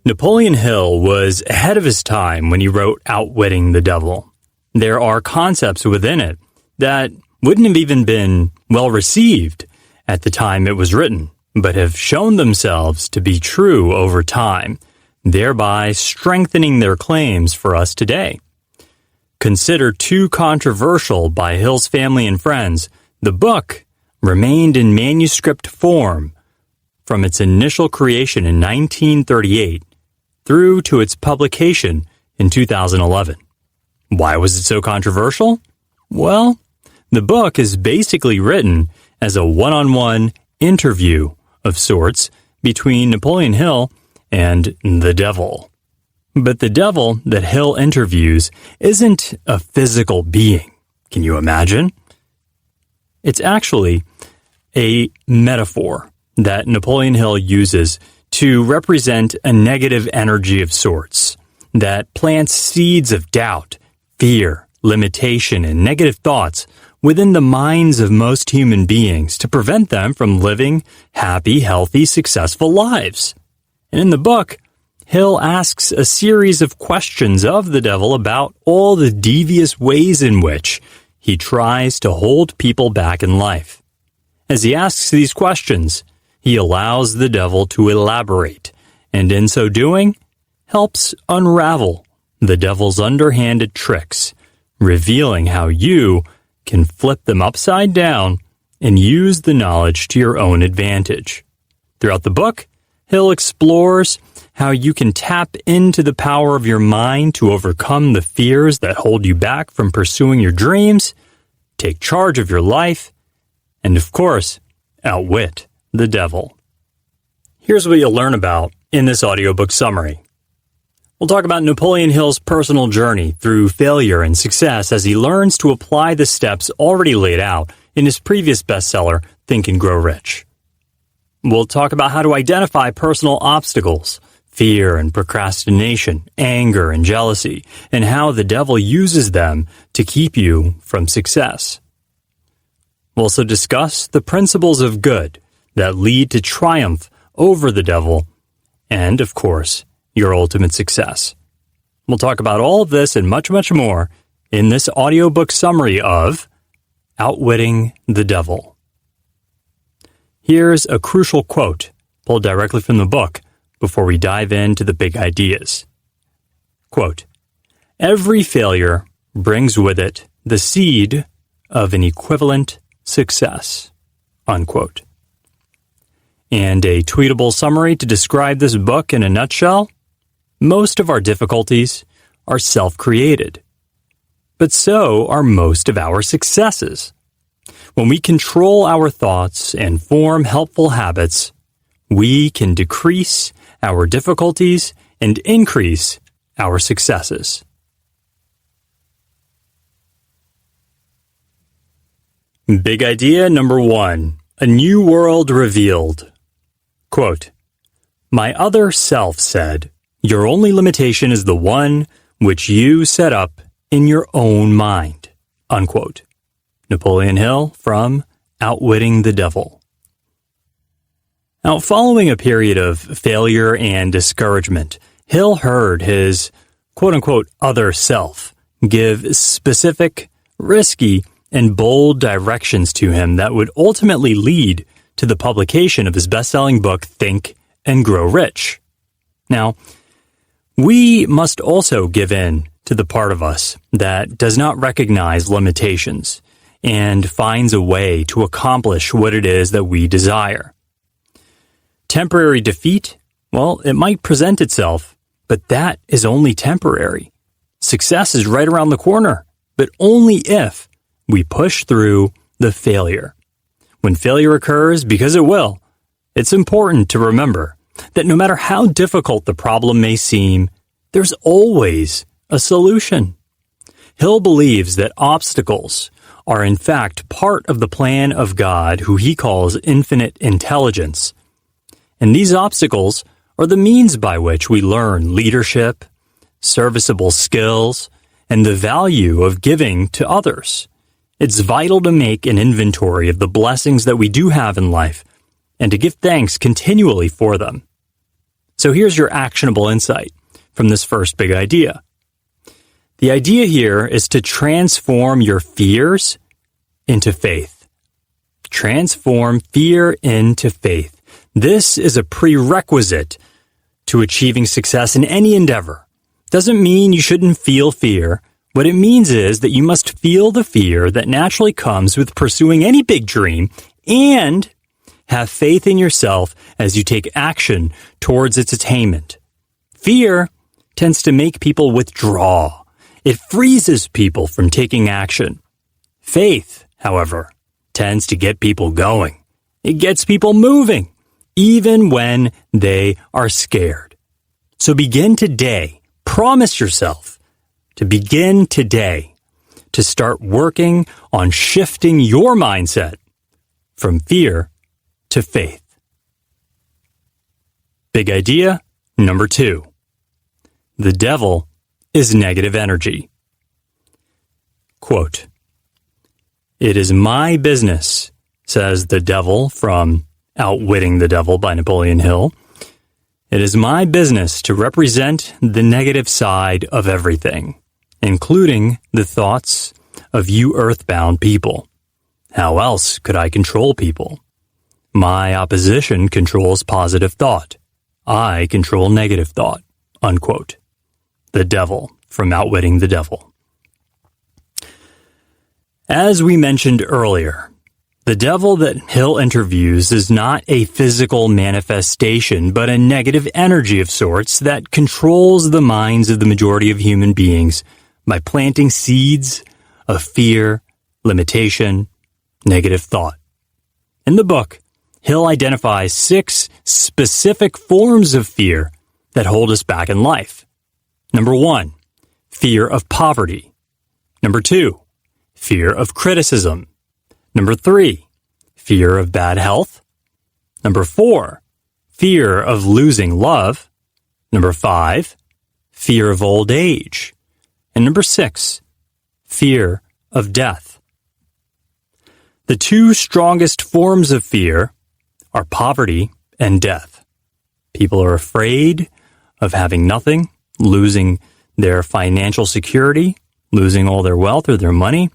Napoleon Hill was ahead of his time when he wrote Outwitting the Devil. There are concepts within it that wouldn't have even been well received at the time it was written, but have shown themselves to be true over time, thereby strengthening their claims for us today. Considered too controversial by Hill's family and friends, the book remained in manuscript form from its initial creation in 1938 through to its publication in 2011. Why was it so controversial? Well, the book is basically written as a one-on-one interview of sorts between Napoleon Hill and the devil. But the devil that Hill interviews isn't a physical being. Can you imagine? It's actually a metaphor that Napoleon Hill uses to represent a negative energy of sorts that plants seeds of doubt, fear, limitation, and negative thoughts within the minds of most human beings to prevent them from living happy, healthy, successful lives. And in the book, Hill asks a series of questions of the devil about all the devious ways in which he tries to hold people back in life. As he asks these questions, he allows the devil to elaborate, and in so doing, helps unravel the devil's underhanded tricks, revealing how you can flip them upside down and use the knowledge to your own advantage. Throughout the book, Hill explores how you can tap into the power of your mind to overcome the fears that hold you back from pursuing your dreams, take charge of your life, and of course, outwit the devil. Here's what you'll learn about in this audiobook summary. We'll talk about Napoleon Hill's personal journey through failure and success as he learns to apply the steps already laid out in his previous bestseller, Think and Grow Rich. We'll talk about how to identify personal obstacles, fear and procrastination, anger and jealousy, and how the devil uses them to keep you from success. We'll also discuss the principles of good that lead to triumph over the devil and, of course, your ultimate success. We'll talk about all of this and much, much more in this audiobook summary of Outwitting the Devil. Here's a crucial quote pulled directly from the book before we dive into the big ideas. Quote, "Every failure brings with it the seed of an equivalent success." Unquote. And a tweetable summary to describe this book in a nutshell: most of our difficulties are self-created, but so are most of our successes. When we control our thoughts and form helpful habits, we can decrease our difficulties and increase our successes. Big idea number 1, a new world revealed. Quote, "My other self said, 'Your only limitation is the one which you set up in your own mind.'" Unquote. Napoleon Hill from Outwitting the Devil. Now, following a period of failure and discouragement, Hill heard his quote-unquote other self give specific, risky, and bold directions to him that would ultimately lead to the publication of his best-selling book, Think and Grow Rich. Now, we must also give in to the part of us that does not recognize limitations and finds a way to accomplish what it is that we desire. Temporary defeat, well, it might present itself, but that is only temporary. Success is right around the corner, but only if we push through the failure. When failure occurs, because it will, it's important to remember that no matter how difficult the problem may seem, there's always a solution. Hill believes that obstacles are in fact part of the plan of God, who he calls infinite intelligence. And these obstacles are the means by which we learn leadership, serviceable skills, and the value of giving to others. It's vital to make an inventory of the blessings that we do have in life and to give thanks continually for them. So here's your actionable insight from this first big idea. The idea here is to transform your fears into faith. Transform fear into faith. This is a prerequisite to achieving success in any endeavor. Doesn't mean you shouldn't feel fear. What it means is that you must feel the fear that naturally comes with pursuing any big dream and have faith in yourself as you take action towards its attainment. Fear tends to make people withdraw. It freezes people from taking action. Faith, however, tends to get people going. It gets people moving, even when they are scared. So begin today. Promise yourself to begin today to start working on shifting your mindset from fear to faith. Big idea number 2. The devil is negative energy. Quote, "It is my business," says the devil from Outwitting the Devil by Napoleon Hill. "It is my business to represent the negative side of everything, including the thoughts of you earthbound people. How else could I control people? My opposition controls positive thought. I control negative thought." Unquote. The devil from Outwitting the Devil. As we mentioned earlier, the devil that Hill interviews is not a physical manifestation, but a negative energy of sorts that controls the minds of the majority of human beings by planting seeds of fear, limitation, negative thought. In the book, Hill identifies 6 specific forms of fear that hold us back in life. Number 1, fear of poverty. Number 2, fear of criticism. Number 3, fear of bad health. Number 4, fear of losing love. Number 5, fear of old age. And number 6, fear of death. The 2 strongest forms of fear are poverty and death. People are afraid of having nothing, losing their financial security, losing all their wealth or their money,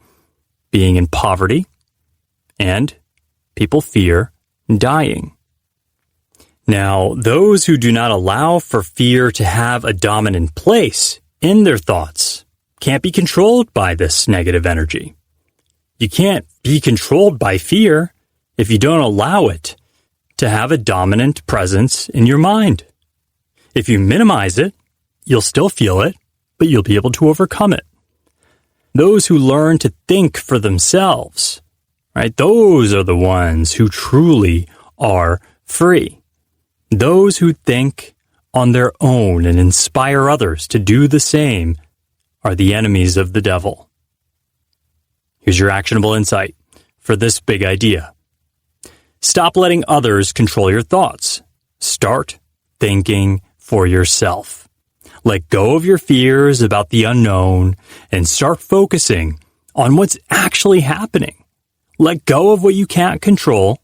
being in poverty, and people fear dying. Now, those who do not allow for fear to have a dominant place in their thoughts can't be controlled by this negative energy. You can't be controlled by fear if you don't allow it to have a dominant presence in your mind. If you minimize it, you'll still feel it, but you'll be able to overcome it. Those who learn to think for themselves, right? Those are the ones who truly are free. Those who think on their own and inspire others to do the same are the enemies of the devil. Here's your actionable insight for this big idea. Stop letting others control your thoughts. Start thinking for yourself. Let go of your fears about the unknown and start focusing on what's actually happening. Let go of what you can't control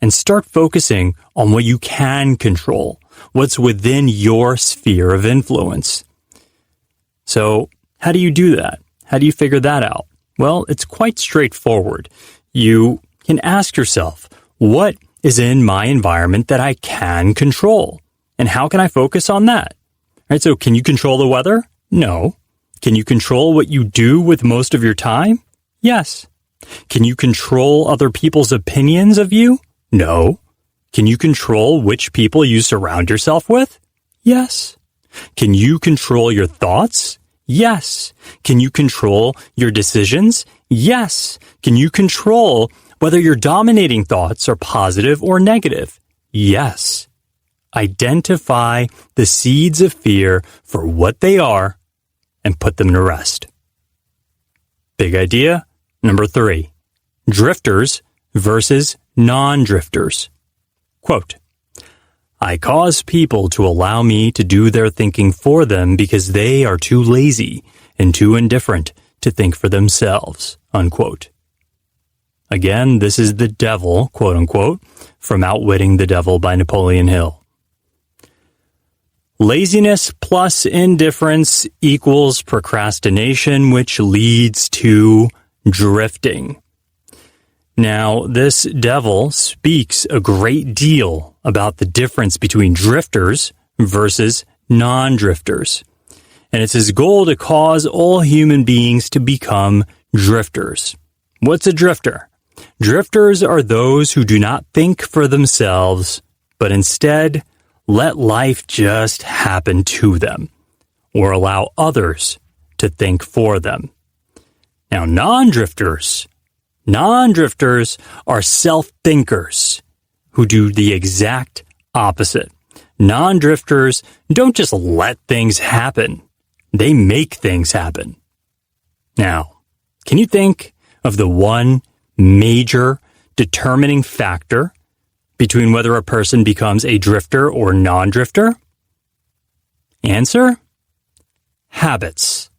and start focusing on what you can control, what's within your sphere of influence. So, how do you do that? How do you figure that out? Well, it's quite straightforward. You can ask yourself, what is in my environment that I can control? And how can I focus on that? Right, so can you control the weather? No. Can you control what you do with most of your time? Yes. Can you control other people's opinions of you? No. Can you control which people you surround yourself with? Yes. Can you control your thoughts? Yes. Can you control your decisions? Yes. Can you control whether your dominating thoughts are positive or negative? Yes. Identify the seeds of fear for what they are and put them to rest. Big idea number 3, drifters versus non-drifters. Quote, "I cause people to allow me to do their thinking for them because they are too lazy and too indifferent to think for themselves." Unquote. Again, this is the devil, quote unquote, from Outwitting the Devil by Napoleon Hill. Laziness plus indifference equals procrastination, which leads to drifting. Now, this devil speaks a great deal about the difference between drifters versus non-drifters. And it's his goal to cause all human beings to become drifters. What's a drifter? Drifters are those who do not think for themselves, but instead let life just happen to them, or allow others to think for them. Now, non-drifters are self-thinkers who do the exact opposite. Non-drifters don't just let things happen. They make things happen. Now, can you think of the one major determining factor between whether a person becomes a drifter or non-drifter? Answer: habits.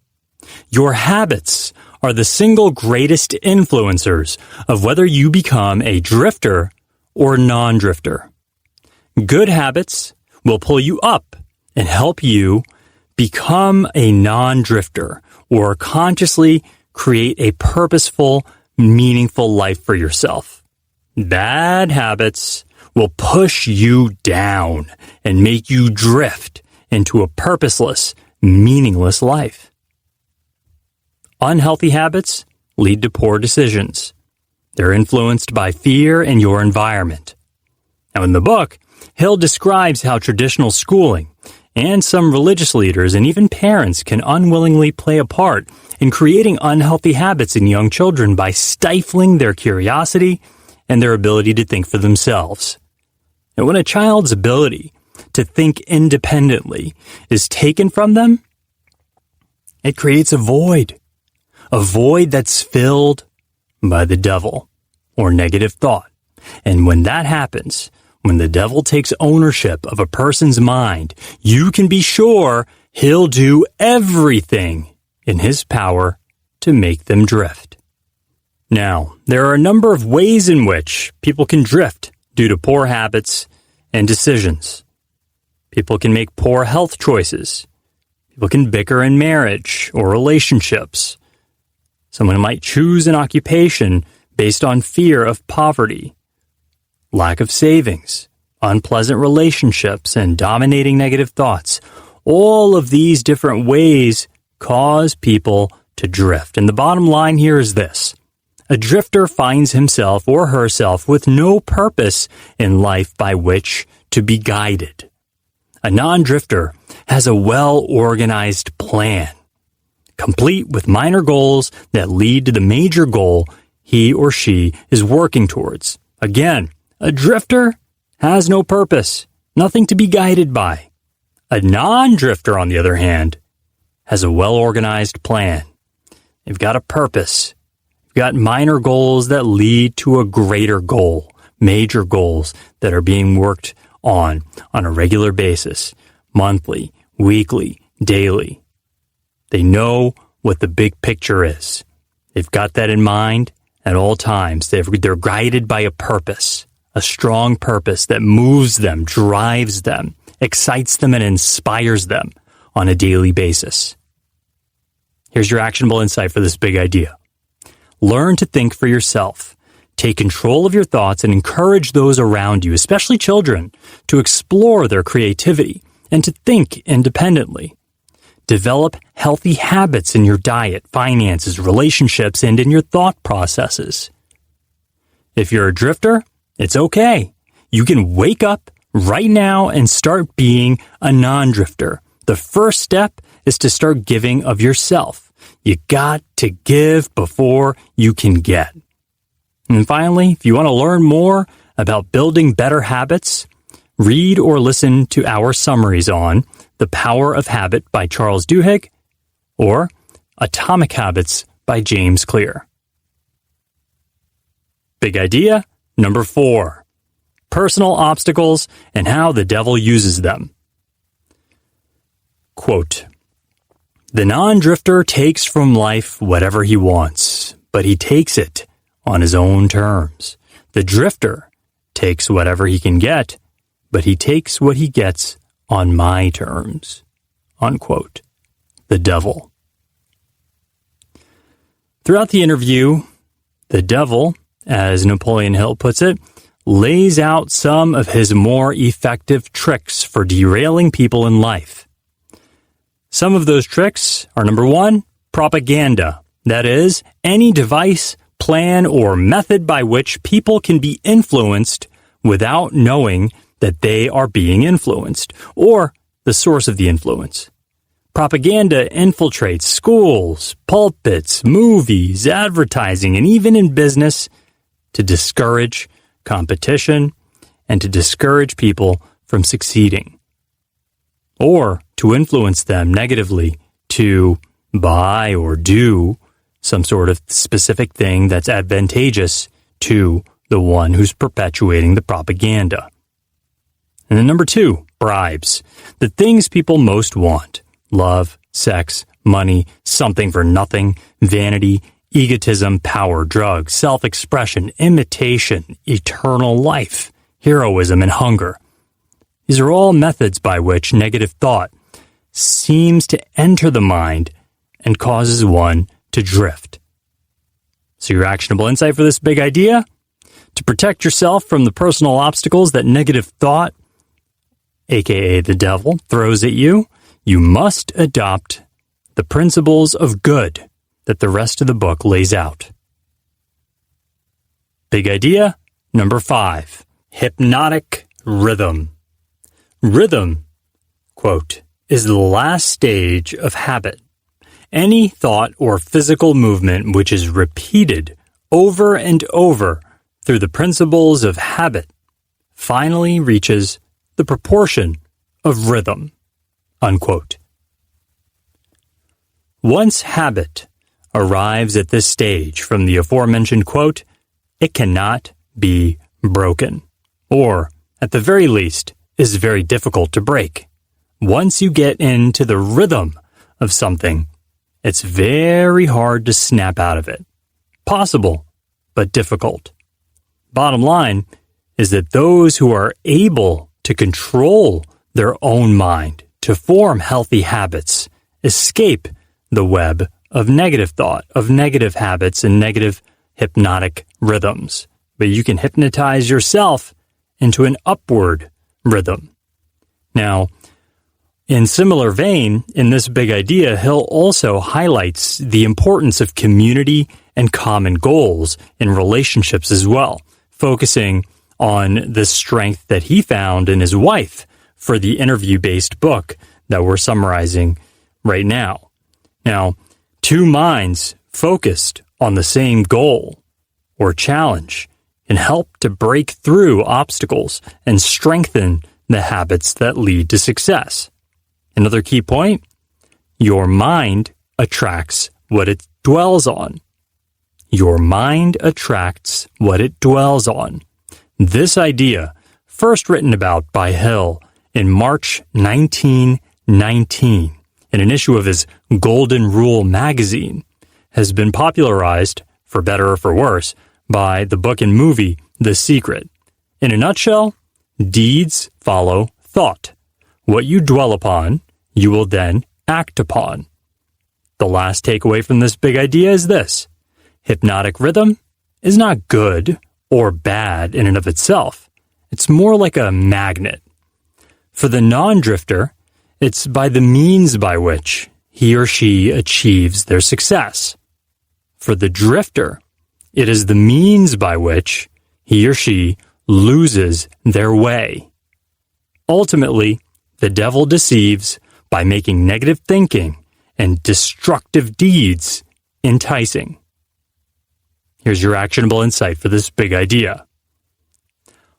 Your habits are the single greatest influencers of whether you become a drifter or non-drifter. Good habits will pull you up and help you become a non-drifter or consciously create a purposeful, meaningful life for yourself. Bad habits will push you down and make you drift into a purposeless, meaningless life. Unhealthy habits lead to poor decisions. They're influenced by fear and your environment. Now, in the book, Hill describes how traditional schooling and some religious leaders and even parents can unwillingly play a part in creating unhealthy habits in young children by stifling their curiosity and their ability to think for themselves. And when a child's ability to think independently is taken from them, it creates a void that's filled by the devil or negative thought. And when that happens, when the devil takes ownership of a person's mind, you can be sure he'll do everything in his power to make them drift. Now, there are a number of ways in which people can drift due to poor habits and decisions. People can make poor health choices. People can bicker in marriage or relationships. Someone might choose an occupation based on fear of poverty, lack of savings, unpleasant relationships, and dominating negative thoughts. All of these different ways cause people to drift. And the bottom line here is this: a drifter finds himself or herself with no purpose in life by which to be guided. A non-drifter has a well-organized plan, complete with minor goals that lead to the major goal he or she is working towards. Again, a drifter has no purpose, nothing to be guided by. A non-drifter, on the other hand, has a well-organized plan. They've got a purpose. They've got minor goals that lead to a greater goal, major goals that are being worked on a regular basis, monthly, weekly, daily. They know what the big picture is. They've got that in mind at all times. They're guided by a purpose, a strong purpose that moves them, drives them, excites them, and inspires them on a daily basis. Here's your actionable insight for this big idea. Learn to think for yourself. Take control of your thoughts and encourage those around you, especially children, to explore their creativity and to think independently. Develop healthy habits in your diet, finances, relationships, and in your thought processes. If you're a drifter, it's okay. You can wake up right now and start being a non-drifter. The first step is to start giving of yourself. You got to give before you can get. And finally, if you want to learn more about building better habits, read or listen to our summaries on The Power of Habit by Charles Duhigg or Atomic Habits by James Clear. Big idea number 4. Personal obstacles and how the devil uses them. Quote, "The non-drifter takes from life whatever he wants, but he takes it on his own terms. The drifter takes whatever he can get, but he takes what he gets on my terms, unquote. The devil. Throughout the interview, the devil, as Napoleon Hill puts it, lays out some of his more effective tricks for derailing people in life. Some of those tricks are, number one, propaganda. That is, any device, plan, or method by which people can be influenced without knowing that they are being influenced, or the source of the influence. Propaganda infiltrates schools, pulpits, movies, advertising, and even in business to discourage competition and to discourage people from succeeding, or to influence them negatively to buy or do some sort of specific thing that's advantageous to the one who's perpetuating the propaganda. And then number two, bribes. The things people most want: love, sex, money, something for nothing, vanity, egotism, power, drugs, self-expression, imitation, eternal life, heroism, and hunger. These are all methods by which negative thought seems to enter the mind and causes one to drift. So your actionable insight for this big idea? To protect yourself from the personal obstacles that negative thought, aka the devil, throws at you, you must adopt the principles of good that the rest of the book lays out. Big idea number 5, hypnotic rhythm. Rhythm, quote, is the last stage of habit. Any thought or physical movement which is repeated over and over through the principles of habit finally reaches the proportion of rhythm, unquote. Once habit arrives at this stage from the aforementioned quote, it cannot be broken, or, at the very least, is very difficult to break. Once you get into the rhythm of something, it's very hard to snap out of it. Possible, but difficult. Bottom line is that those who are able to control their own mind to form healthy habits escape the web of negative thought, of negative habits, and negative hypnotic rhythms. But you can hypnotize yourself into an upward rhythm. Now, in similar vein, in this big idea, Hill also highlights the importance of community and common goals in relationships as well, focusing on the strength that he found in his wife for the interview-based book that we're summarizing right now. Now, two minds focused on the same goal or challenge can help to break through obstacles and strengthen the habits that lead to success. Another key point, your mind attracts what it dwells on. Your mind attracts what it dwells on. This idea, first written about by Hill in March 1919 in an issue of his Golden Rule magazine, has been popularized, for better or for worse, by the book and movie The Secret. In a nutshell, deeds follow thought. What you dwell upon, you will then act upon. The last takeaway from this big idea is this: hypnotic rhythm is not good or bad in and of itself. It's more like a magnet. For the non-drifter, it's by the means by which he or she achieves their success. For the drifter, it is the means by which he or she loses their way. Ultimately, the devil deceives by making negative thinking and destructive deeds enticing. Here's your actionable insight for this big idea.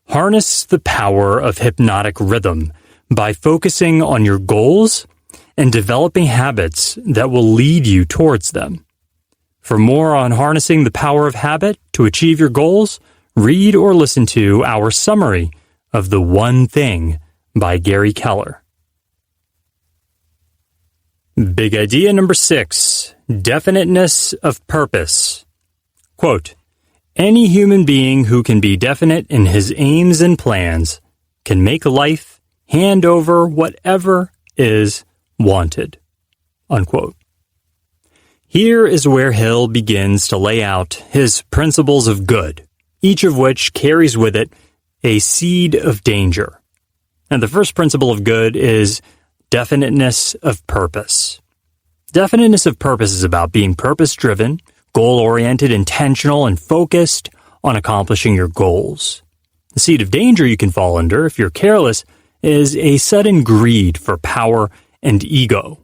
Harness the power of hypnotic rhythm by focusing on your goals and developing habits that will lead you towards them. For more on harnessing the power of habit to achieve your goals, read or listen to our summary of The One Thing by Gary Keller. Big idea number 6, definiteness of purpose. Quote, any human being who can be definite in his aims and plans can make life hand over whatever is wanted." Unquote. Here is where Hill begins to lay out his principles of good, each of which carries with it a seed of danger. And the first principle of good is definiteness of purpose. Definiteness of purpose is about being purpose-driven, goal-oriented, intentional, and focused on accomplishing your goals. The seed of danger you can fall under, if you're careless, is a sudden greed for power and ego.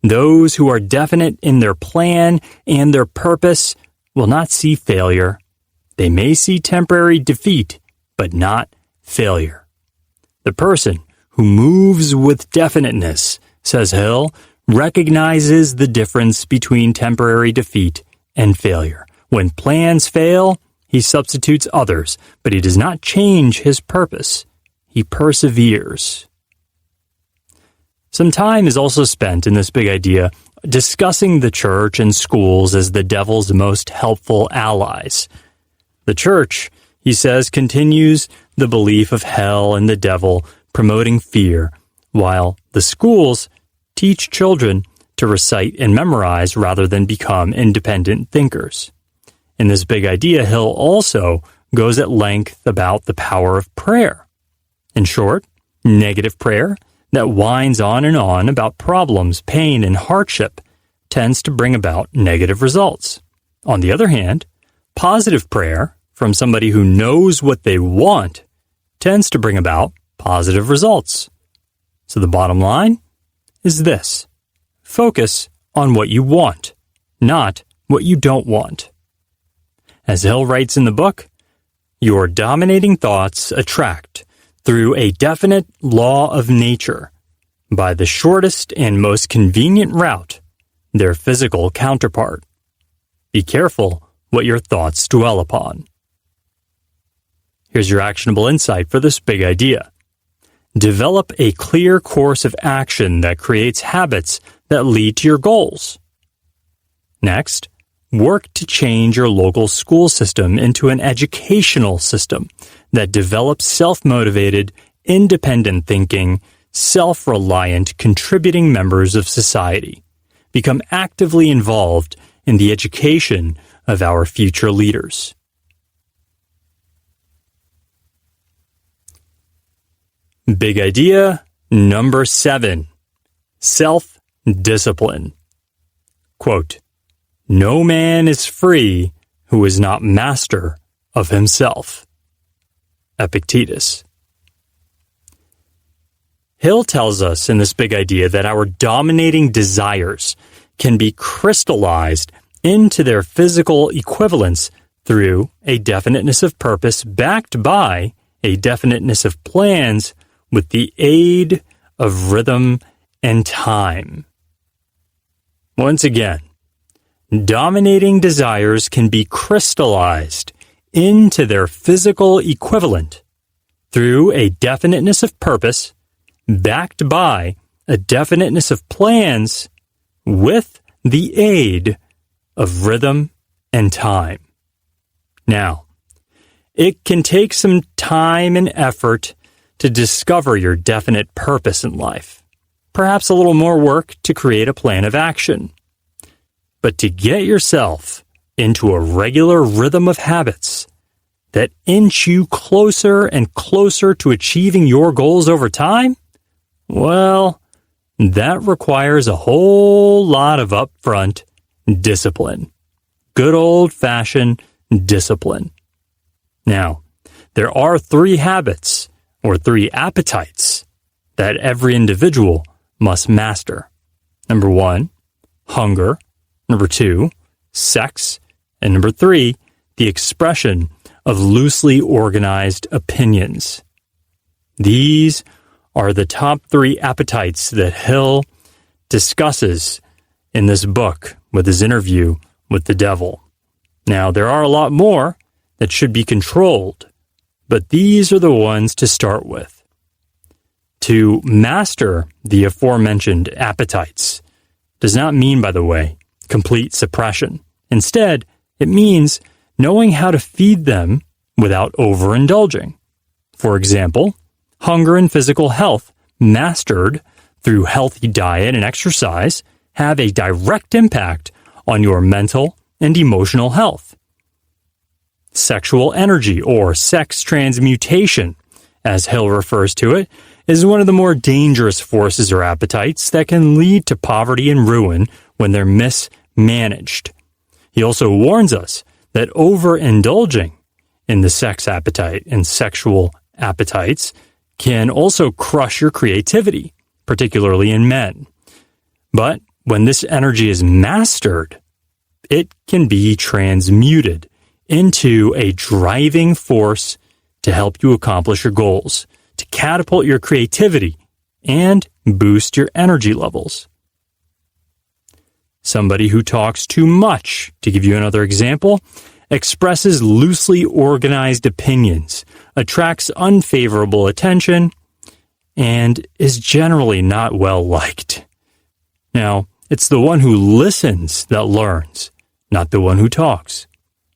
Those who are definite in their plan and their purpose will not see failure. They may see temporary defeat, but not failure. The person who moves with definiteness, says Hill, recognizes the difference between temporary defeat and failure. When plans fail, he substitutes others, but he does not change his purpose. He perseveres. Some time is also spent in this big idea discussing the church and schools as the devil's most helpful allies. The church, he says, continues the belief of hell and the devil, promoting fear, while the schools teach children to recite and memorize rather than become independent thinkers. In this big idea, Hill also goes at length about the power of prayer. In short, negative prayer that whines on and on about problems, pain, and hardship tends to bring about negative results. On the other hand, positive prayer from somebody who knows what they want tends to bring about positive results. So the bottom line is this: focus on what you want, not what you don't want. As Hill writes in the book, your dominating thoughts attract through a definite law of nature, by the shortest and most convenient route, their physical counterpart. Be careful what your thoughts dwell upon. Here's your actionable insight for this big idea. Develop a clear course of action that creates habits that lead to your goals. Next, work to change your local school system into an educational system that develops self-motivated, independent thinking, self-reliant, contributing members of society. Become actively involved in the education of our future leaders. Big idea number 7. Self-discipline. Quote, "No man is free who is not master of himself." Epictetus. Hill tells us in this big idea that our dominating desires can be crystallized into their physical equivalents through a definiteness of purpose backed by a definiteness of plans with the aid of rhythm and time. Once again, dominating desires can be crystallized into their physical equivalent through a definiteness of purpose backed by a definiteness of plans with the aid of rhythm and time. Now, it can take some time and effort to discover your definite purpose in life. Perhaps a little more work to create a plan of action. But to get yourself into a regular rhythm of habits that inch you closer and closer to achieving your goals over time, well, that requires a whole lot of upfront discipline. Good old-fashioned discipline. Now, there are 3 habits or 3 appetites that every individual must master. Number 1, hunger. Number 2, sex. And number 3, the expression of loosely organized opinions. These are the top 3 appetites that Hill discusses in this book with his interview with the devil. Now, there are a lot more that should be controlled, but these are the ones to start with. To master the aforementioned appetites does not mean, by the way, complete suppression. Instead, it means knowing how to feed them without overindulging. For example, hunger and physical health, mastered through healthy diet and exercise, have a direct impact on your mental and emotional health. Sexual energy, or sex transmutation, as Hill refers to it, is one of the more dangerous forces or appetites that can lead to poverty and ruin when they're mismanaged. He also warns us that overindulging in the sex appetite and sexual appetites can also crush your creativity, particularly in men. But when this energy is mastered, it can be transmuted into a driving force to help you accomplish your goals, to catapult your creativity, and boost your energy levels. Somebody who talks too much, to give you another example, expresses loosely organized opinions, attracts unfavorable attention, and is generally not well liked. Now, it's the one who listens that learns, not the one who talks.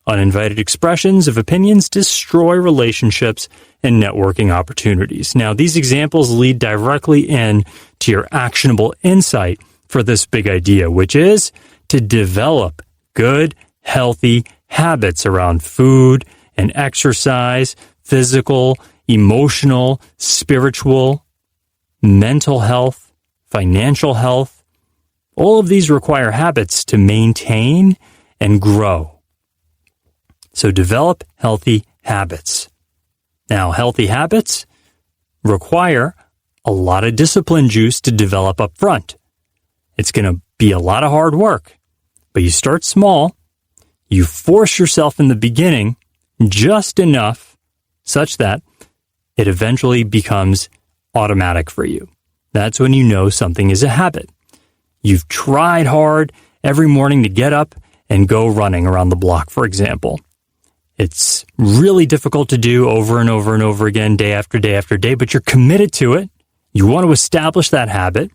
Uninvited expressions of opinions destroy relationships and networking opportunities. Now, these examples lead directly in to your actionable insight for this big idea, which is to develop good, healthy habits around food and exercise, physical, emotional, spiritual, mental health, financial health. All of these require habits to maintain and grow. So develop healthy habits. Now, healthy habits require a lot of discipline juice to develop up front. It's going to be a lot of hard work, but you start small. You force yourself in the beginning just enough such that it eventually becomes automatic for you. That's when you know something is a habit. You've tried hard every morning to get up and go running around the block, for example. It's really difficult to do over and over and over again, day after day after day, but you're committed to it. You want to establish that habit.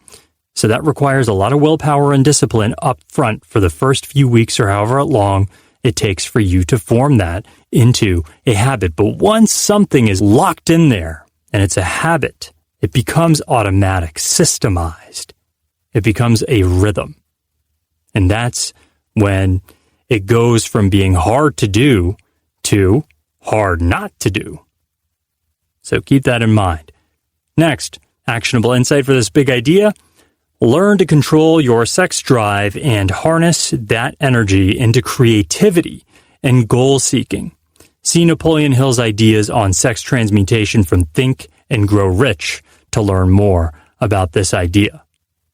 So that requires a lot of willpower and discipline up front for the first few weeks or however long it takes for you to form that into a habit. But once something is locked in there and it's a habit, it becomes automatic, systemized. It becomes a rhythm. And that's when it goes from being hard to do to hard not to do. So keep that in mind. Next, actionable insight for this big idea: learn to control your sex drive and harness that energy into creativity and goal seeking. See Napoleon Hill's ideas on sex transmutation from Think and Grow Rich to learn more about this idea.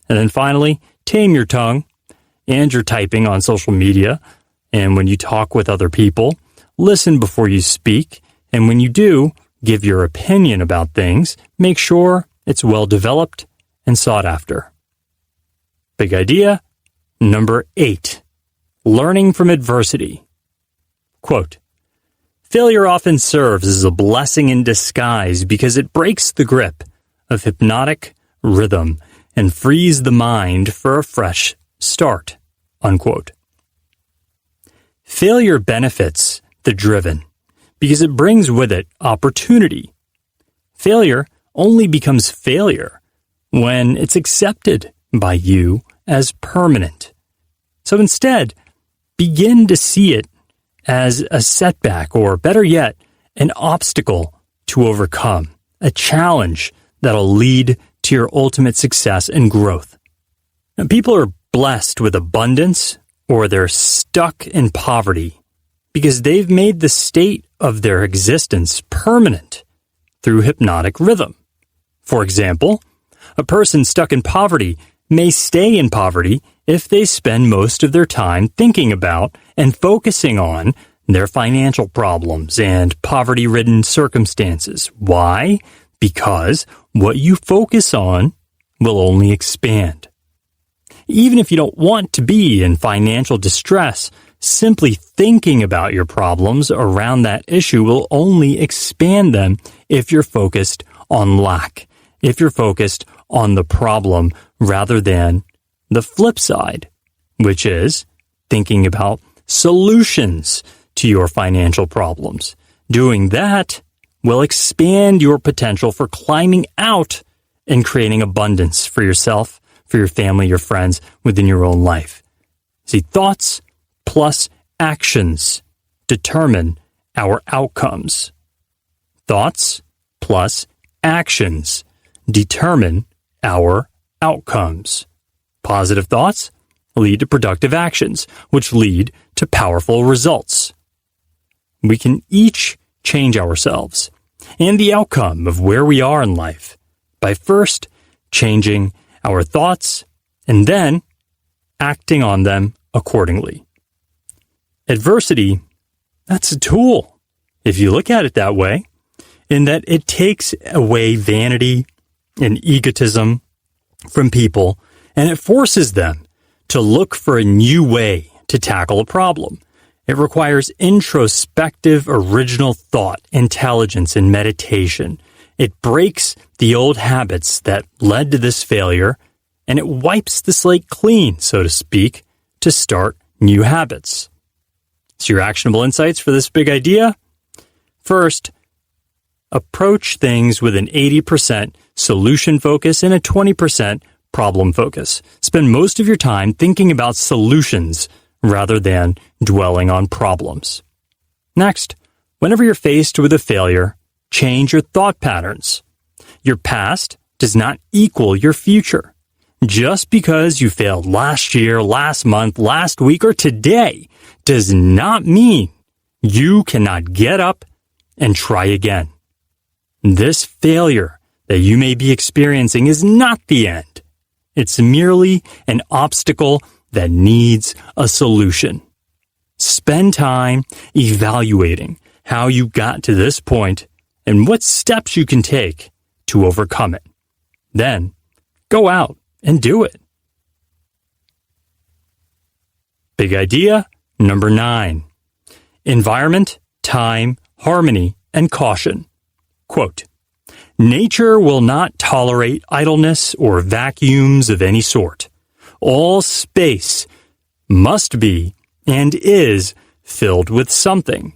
And then finally, tame your tongue and your typing on social media. And when you talk with other people, listen before you speak. And when you do give your opinion about things, make sure it's well developed and sought after. Big idea number 8, learning from adversity. Quote, failure often serves as a blessing in disguise because it breaks the grip of hypnotic rhythm and frees the mind for a fresh start. Unquote. Failure benefits the driven because it brings with it opportunity. Failure only becomes failure when it's accepted by you as permanent. So instead, begin to see it as a setback, or better yet, an obstacle to overcome, a challenge that'll lead to your ultimate success and growth. Now, people are blessed with abundance, or they're stuck in poverty because they've made the state of their existence permanent through hypnotic rhythm. For example, a person stuck in poverty may stay in poverty if they spend most of their time thinking about and focusing on their financial problems and poverty-ridden circumstances. Why? Because what you focus on will only expand. Even if you don't want to be in financial distress, simply thinking about your problems around that issue will only expand them if you're focused on lack, if you're focused on the problem rather than the flip side, which is thinking about solutions to your financial problems. Doing that will expand your potential for climbing out and creating abundance for yourself, for your family, your friends, within your own life. See, thoughts plus actions determine our outcomes. Thoughts plus actions determine our outcomes. Positive thoughts lead to productive actions, which lead to powerful results. We can each change ourselves and the outcome of where we are in life by first changing our thoughts and then acting on them accordingly. Adversity, that's a tool, if you look at it that way, in that it takes away vanity and egotism from people, and it forces them to look for a new way to tackle a problem. It requires introspective, original thought, intelligence, and meditation. It breaks the old habits that led to this failure, and it wipes the slate clean, so to speak, to start new habits. So your actionable insights for this big idea? First, approach things with an 80% solution focus and a 20% problem focus. Spend most of your time thinking about solutions rather than dwelling on problems. Next, whenever you're faced with a failure, change your thought patterns. Your past does not equal your future. Just because you failed last year, last month, last week, or today does not mean you cannot get up and try again. This failure that you may be experiencing is not the end. It's merely an obstacle that needs a solution. Spend time evaluating how you got to this point and what steps you can take to overcome it. Then, go out and do it. Big idea number 9. Environment, time, harmony, and caution. Quote, nature will not tolerate idleness or vacuums of any sort. All space must be and is filled with something.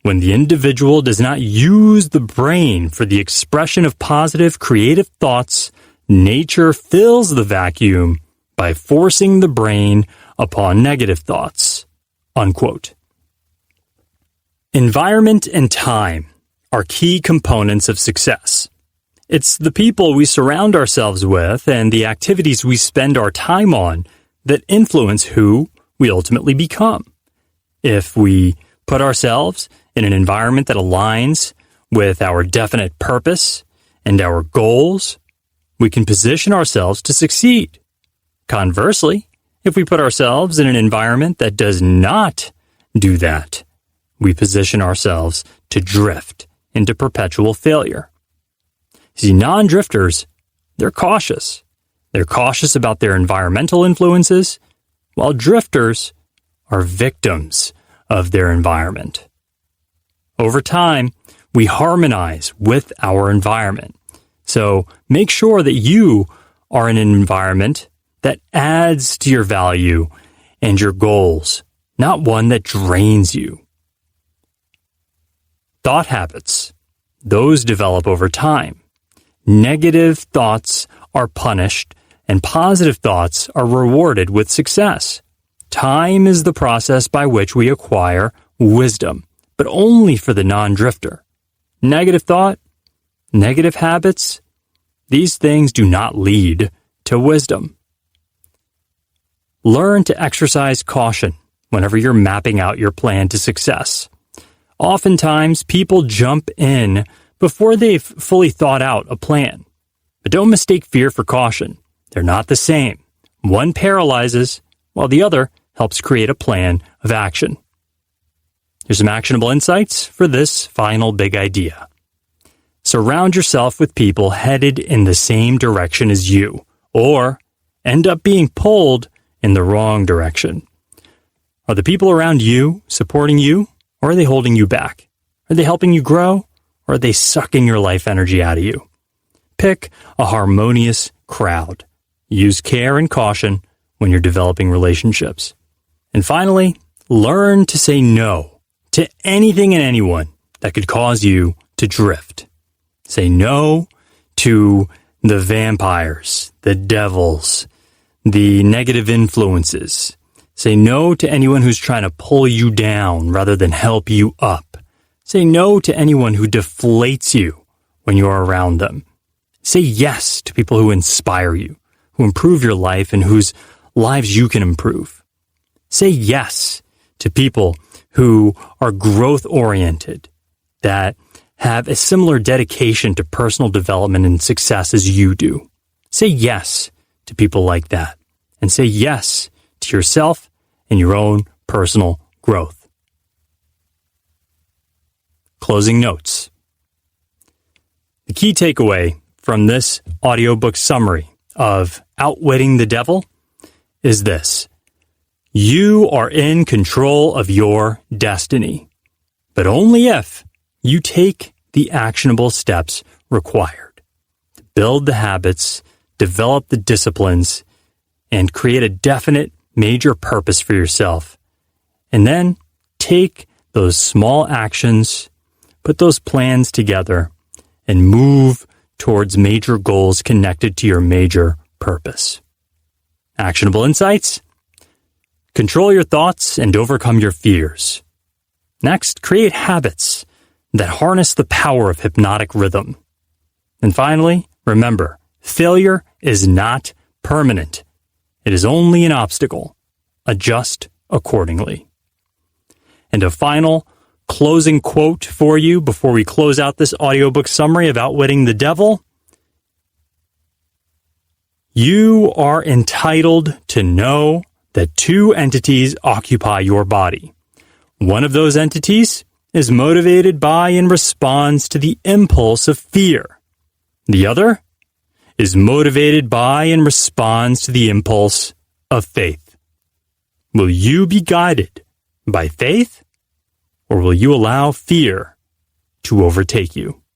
When the individual does not use the brain for the expression of positive, creative thoughts, nature fills the vacuum by forcing the brain upon negative thoughts. Unquote. Environment and time are key components of success. It's the people we surround ourselves with and the activities we spend our time on that influence who we ultimately become. If we put ourselves in an environment that aligns with our definite purpose and our goals, we can position ourselves to succeed. Conversely, if we put ourselves in an environment that does not do that, we position ourselves to drift into perpetual failure. See, non-drifters, they're cautious. They're cautious about their environmental influences, while drifters are victims of their environment. Over time, we harmonize with our environment. So make sure that you are in an environment that adds to your value and your goals, not one that drains you. Thought habits, those develop over time. Negative thoughts are punished and positive thoughts are rewarded with success. Time is the process by which we acquire wisdom, but only for the non-drifter. Negative thought, negative habits, these things do not lead to wisdom. Learn to exercise caution whenever you're mapping out your plan to success. Oftentimes, people jump in before they've fully thought out a plan. But don't mistake fear for caution. They're not the same. One paralyzes, while the other helps create a plan of action. Here's some actionable insights for this final big idea. Surround yourself with people headed in the same direction as you, or end up being pulled in the wrong direction. Are the people around you supporting you, or are they holding you back? Are they helping you grow, or are they sucking your life energy out of you? Pick a harmonious crowd. Use care and caution when you're developing relationships. And finally, learn to say no to anything and anyone that could cause you to drift. Say no to the vampires, the devils, the negative influences. Say no to anyone who's trying to pull you down rather than help you up. Say no to anyone who deflates you when you're around them. Say yes to people who inspire you, who improve your life and whose lives you can improve. Say yes to people who are growth-oriented, that have a similar dedication to personal development and success as you do. Say yes to people like that, and say yes to yourself and your own personal growth. Closing notes. The key takeaway from this audiobook summary of Outwitting the Devil is this: you are in control of your destiny, but only if you take the actionable steps required to build the habits, develop the disciplines, and create a definite major purpose for yourself. And then take those small actions, put those plans together, and move towards major goals connected to your major purpose. Actionable insights: control your thoughts and overcome your fears. Next, create habits that harness the power of hypnotic rhythm. And finally, remember, failure is not permanent. It is only an obstacle. Adjust accordingly. And a final closing quote for you before we close out this audiobook summary of Outwitting the Devil. You are entitled to know that two entities occupy your body. One of those entities is motivated by and responds to the impulse of fear. The other is motivated by and responds to the impulse of faith. Will you be guided by faith, or will you allow fear to overtake you?